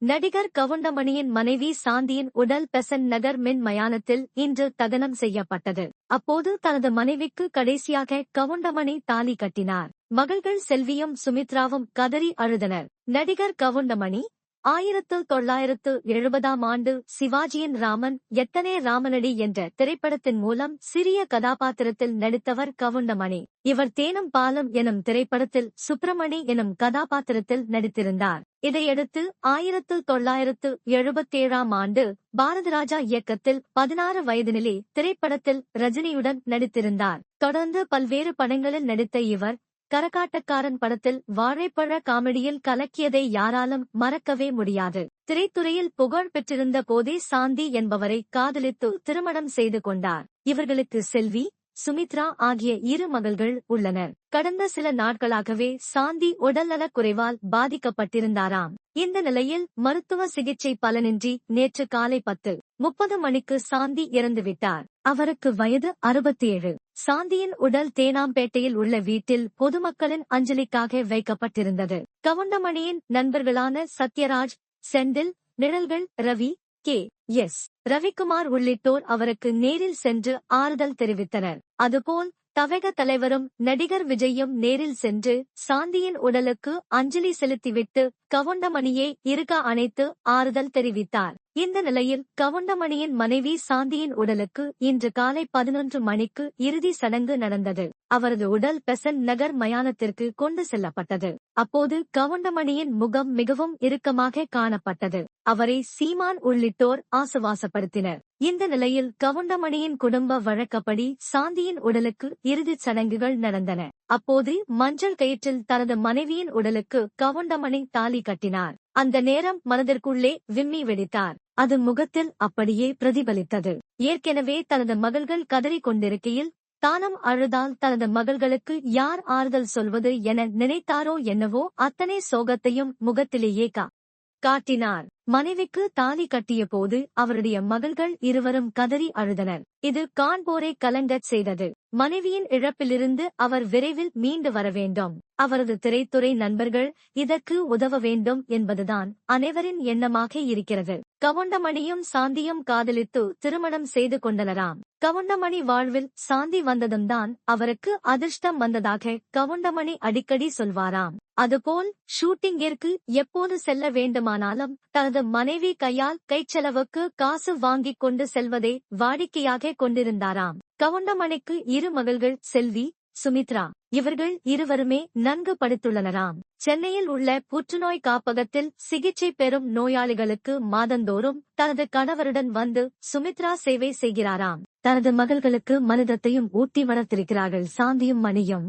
நடிகர் கவுண்டமணியின் மனைவி சாந்தியின் உடல் பெசன்ட் நகர் மின் மயானத்தில் இன்று தகனம் செய்யப்பட்டது. அப்போது தனது மனைவிக்கு கடைசியாக கவுண்டமணி தாலி கட்டினார். மகள்கள் செல்வியும் சுமித்ராவும் கதறி அழுதனர். நடிகர் கவுண்டமணி 1970ஆம் ஆண்டு சிவாஜியின் ராமன் எத்தனே ராமனடி என்ற திரைப்படத்தின் மூலம் சிறிய கதாபாத்திரத்தில் நடித்தவர் கவுண்டமணி. இவர் தேனும் பாலும் எனும் திரைப்படத்தில் சுப்பிரமணி எனும் கதாபாத்திரத்தில் நடித்திருந்தார். இதையடுத்து 1977ஆம் ஆண்டு பாரதிராஜா இயக்கத்தில் 16 வயதினிலே திரைப்படத்தில் ரஜினியுடன் நடித்திருந்தார். தொடர்ந்து பல்வேறு படங்களில் நடித்த இவர் கரகாட்டக்காரன் படத்தில் வாழைப்பழ காமெடியில் கலக்கியதை யாராலும் மறக்கவே முடியாது. திரைத்துறையில் புகழ் பெற்றிருந்த போதே சாந்தி என்பவரை காதலித்து திருமணம் செய்து கொண்டார். இவர்களுக்கு செல்வி, சுமித்ரா ஆகிய 2 மகள்கள் உள்ளனர். கடந்த சில நாட்களாகவே சாந்தி உடல்நலக் குறைவால் பாதிக்கப்பட்டிருந்தாராம். இந்த நிலையில் மருத்துவ சிகிச்சை பலனின்றி நேற்று காலை 10:30 மணிக்கு சாந்தி இறந்துவிட்டார். அவருக்கு வயது 67. சாந்தியின் உடல் தேனாம்பேட்டையில் உள்ள வீட்டில் பொதுமக்களின் அஞ்சலிக்காக வைக்கப்பட்டிருந்தது. கவுண்டமணியின் நண்பர்களான சத்யராஜ், செந்தில், நிழல்கள் ரவி, கே.எஸ். ரவிக்குமார் உள்ளிட்டோர் அவருக்கு நேரில் சென்று ஆறுதல் தெரிவித்தனர். அதுபோல் தவக தலைவரும் நடிகர் விஜயும் நேரில் சென்று சாந்தியின் உடலுக்கு அஞ்சலி செலுத்திவிட்டு கவுண்டமணியை இறுக அணைத்து ஆறுதல் தெரிவித்தார். இந்த நிலையில் கவுண்டமணியின் மனைவி சாந்தியின் உடலுக்கு இன்று காலை 11 மணிக்கு இறுதி சடங்கு நடந்தது. அவரது உடல் பெசன்ட் நகர் மயானத்திற்கு கொண்டு செல்லப்பட்டது. அப்போது கவுண்டமணியின் முகம் மிகவும் இறுக்கமாக காணப்பட்டது. அவரை சீமான் உள்ளிட்டோர் ஆசுவாசப்படுத்தினர். இந்த நிலையில் கவுண்டமணியின் குடும்ப வழக்கப்படி சாந்தியின் உடலுக்கு இறுதிச் சடங்குகள் நடந்தன. அப்போது மஞ்சள் கயிற்றில் தனது மனைவியின் உடலுக்கு கவுண்டமணி தாலி கட்டினார். அந்த நேரம் மனதிற்குள்ளே விம்மி வெடித்தார். அது முகத்தில் அப்படியே பிரதிபலித்தது. ஏற்கனவே தனது மகள்கள் கதறிக் கொண்டிருக்கையில் தானும் அழுதால் தனது மகள்களுக்கு யார் ஆறுதல் சொல்வது என நினைத்தாரோ என்னவோ அத்தனை சோகத்தையும் முகத்திலேயே காட்டினார். மனைவிக்கு தாலி கட்டிய போது அவருடைய மகள்கள் இருவரும் கதறி அழுதனர். இது காண்போரை கலங்கச் செய்தது. மனைவியின் இழப்பிலிருந்து அவர் விரைவில் மீண்டு வர வேண்டும். அவரது திரைத்துறை நண்பர்கள் இதற்கு உதவ வேண்டும் என்பதுதான் அனைவரின் எண்ணமாக இருக்கிறது. கவுண்டமணியும் சாந்தியும் காதலித்து திருமணம் செய்து கொண்டனராம். கவுண்டமணி வாழ்வில் சாந்தி வந்ததும் தான் அவருக்கு அதிர்ஷ்டம் வந்ததாக கவுண்டமணி அடிக்கடி சொல்வாராம். அதுபோல் ஷூட்டிங்கிற்கு எப்போது செல்ல வேண்டுமானாலும் தனது மனைவி கையால் கைச்செலவுக்கு காசு வாங்கிக் கொண்டு செல்வதை வாடிக்கையாக கொண்டிருந்தாராம். கவுண்டமணிக்கு 2 மகள்கள் செல்வி, சுமித்ரா. இவர்கள் இருவருமே நன்கு படித்துள்ளனராம். சென்னையில் உள்ள புற்றுநோய் காப்பகத்தில் சிகிச்சை பெறும் நோயாளிகளுக்கு மாதந்தோறும் தனது கணவருடன் வந்து சுமித்ரா சேவை செய்கிறாராம். தனது மகள்களுக்கு மனிதத்தையும் ஊட்டி வளர்த்திருக்கிறார்கள் சாந்தியும் மணியும்.